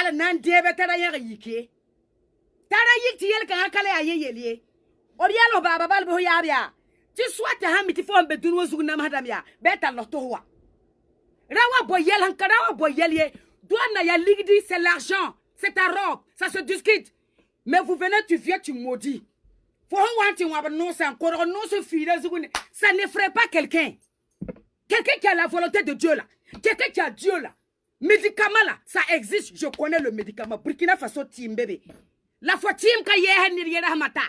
yal nan debe tara yar yike. Tara yik ti yel kan kale aye yelie. Orialo baba bal bo yabia. Tu sois ta hamiti fo mbe dunu zugu na madam ya. Beta loto wa. Rawa boyel hankara boyelie. Douane ya ligdi c'est l'argent. C'est ta robe, ça se discute. Mais vous venez, tu viens, tu maudis. Ça n'effraie pas quelqu'un. Quelqu'un qui a la volonté de Dieu là. Quelqu'un qui a Dieu là. Médicament là, ça existe. Je connais le médicament. Burkina Faso team bébé. La fois team ka yehe niriye da mata.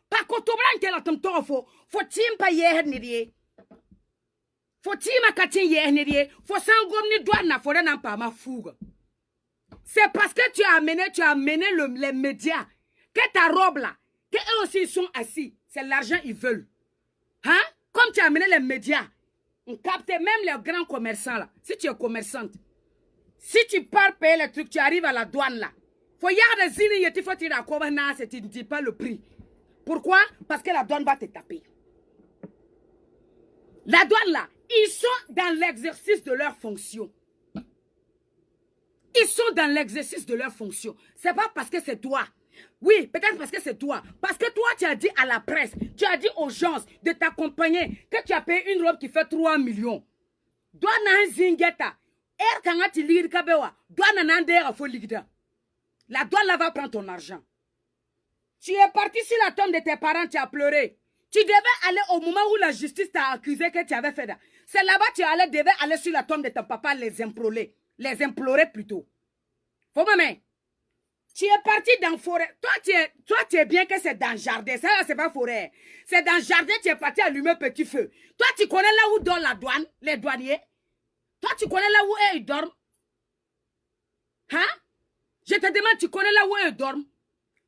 Pa kotobran ke la tom tofo. Fo team pa yehe niriye. Fo team akatin yehe niriye. Fo sangom ni douane na fore nan pa ma fougue. C'est parce que tu as amené les médias. Que ta robe là, qu'eux aussi ils sont assis. C'est l'argent ils veulent. Hein? Comme tu as amené les médias. On capte même les grands commerçants là. Si tu es commerçante. Si tu pars payer les trucs, tu arrives à la douane là. Faut y avoir des zini, il faut tirer à quoi tu ne dis pas le prix. Pourquoi? Parce que la douane va te taper. La douane là, ils sont dans l'exercice de leur fonction. Ils sont dans l'exercice de leur fonction. C'est pas parce que c'est toi. Oui, peut-être parce que c'est toi. Parce que toi, tu as dit à la presse, tu as dit aux gens de t'accompagner que tu as payé une robe qui fait 3 millions. La douane là va prendre ton argent. Tu es parti sur la tombe de tes parents, tu as pleuré. Tu devais aller au moment où la justice t'a accusé que tu avais fait ça. C'est là-bas que tu devais aller sur la tombe de ton papa, les implorer. Les implorer plutôt. Faut maman. Tu es parti dans la forêt. Toi, tu es bien que c'est dans le jardin. Ça, c'est pas forêt. C'est dans le jardin, tu es parti allumer petit feu. Toi, tu connais là où dort la douane, les douaniers. Toi, tu connais là où ils dorment. Hein? Je te demande, tu connais là où ils dorment?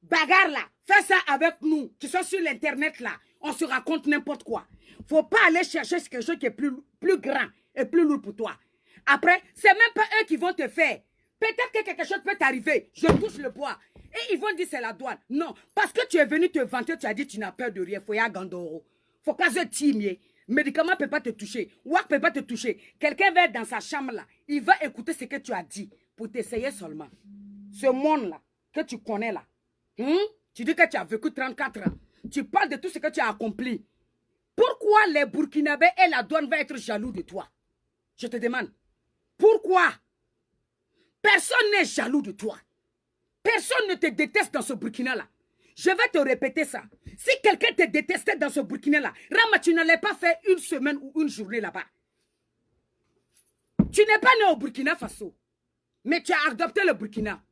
Bagarre là. Fais ça avec nous, qui sont sur l'internet là. On se raconte n'importe quoi. Faut pas aller chercher quelque chose qui est plus grand et plus lourd pour toi. Après, c'est même pas eux qui vont te faire. Peut-être que quelque chose peut t'arriver. Je touche le bois. Et ils vont dire c'est la douane. Non, parce que tu es venu te vanter, tu as dit tu n'as peur de rien. Faut y aller gandoro. Faut qu'à se timer. Médicament ne peut pas te toucher. Wak ne peut pas te toucher. Quelqu'un va être dans sa chambre là. Il va écouter ce que tu as dit pour t'essayer seulement. Ce monde là, que tu connais là. Tu dis que tu as vécu 34 ans. Tu parles de tout ce que tu as accompli. Pourquoi les Burkinabés et la douane vont être jaloux de toi? Je te demande. Pourquoi? Personne n'est jaloux de toi. Personne ne te déteste dans ce Burkina-là. Je vais te répéter ça. Si quelqu'un te détestait dans ce Burkina-là, Rama, tu n'allais pas faire une semaine ou une journée là-bas. Tu n'es pas né au Burkina Faso, mais tu as adopté le Burkina.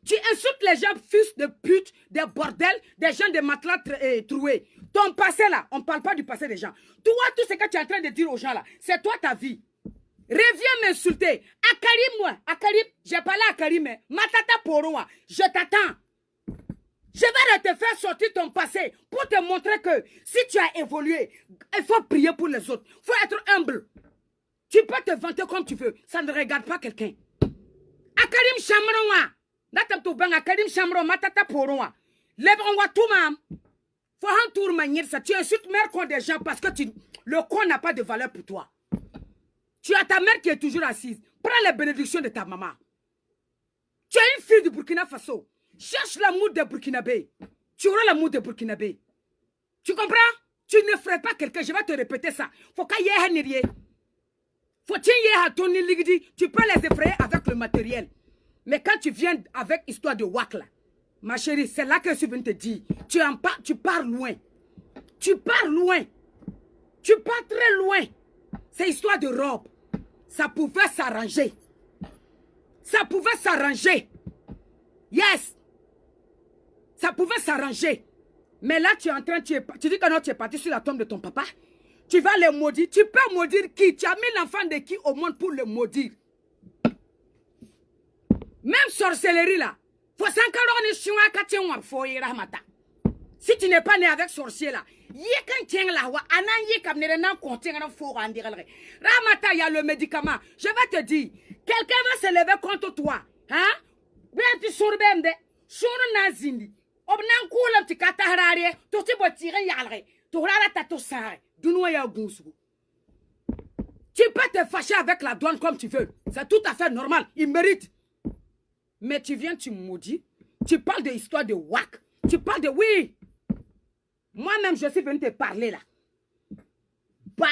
Tu insultes les gens, fils de pute, des bordels, des gens de matelas troués. Ton passé là, on ne parle pas du passé des gens. Toi, tout ce que tu es en train de dire aux gens là, c'est toi ta vie. Reviens m'insulter. Akarim, j'ai parlé à Karim, Matata Poroa, je t'attends. Je vais te faire sortir ton passé pour te montrer que si tu as évolué, il faut prier pour les autres. Il faut être humble. Tu peux te vanter comme tu veux. Ça ne regarde pas quelqu'un. Akarim Chamroa. Akarim Chamroa, Matata Poroa. Lève-moi tout, mam. Faut un tour manier ça. Tu insultes mère contre des gens parce que le con n'a pas de valeur pour toi. Tu as ta mère qui est toujours assise. Prends les bénédictions de ta maman. Tu es une fille du Burkina Faso. Cherche l'amour des Burkinabés. Tu auras l'amour des Burkinabés. Tu comprends? Tu n'effraies pas quelqu'un. Je vais te répéter ça. Faut qu'il y ait un nérier. Faut qu'il y ait un Tony Ligdi. Tu peux les effrayer avec le matériel. Mais quand tu viens avec histoire de Wakla, ma chérie, c'est là que je suis venue te dire. Tu pars loin. Tu pars loin. Tu pars très loin. C'est histoire de robe. Ça pouvait s'arranger. Ça pouvait s'arranger. Yes. Ça pouvait s'arranger. Mais là, tu es en train, tu dis que non, tu es parti sur la tombe de ton papa. Tu vas le maudire. Tu peux maudire qui? Tu as mis l'enfant de qui au monde pour le maudire? Même sorcellerie là. Si tu n'es pas né avec sorcier là, Ramata, il y a le médicament. Je vais te dire, quelqu'un va se lever contre toi. Hein? Tu peux te fâcher avec la douane comme tu veux. C'est tout à fait normal. Il mérite. Mais tu viens, tu maudis. Tu parles de l'histoire de WAC. Tu parles de... Oui. Moi-même, je suis venu te parler là. Bah,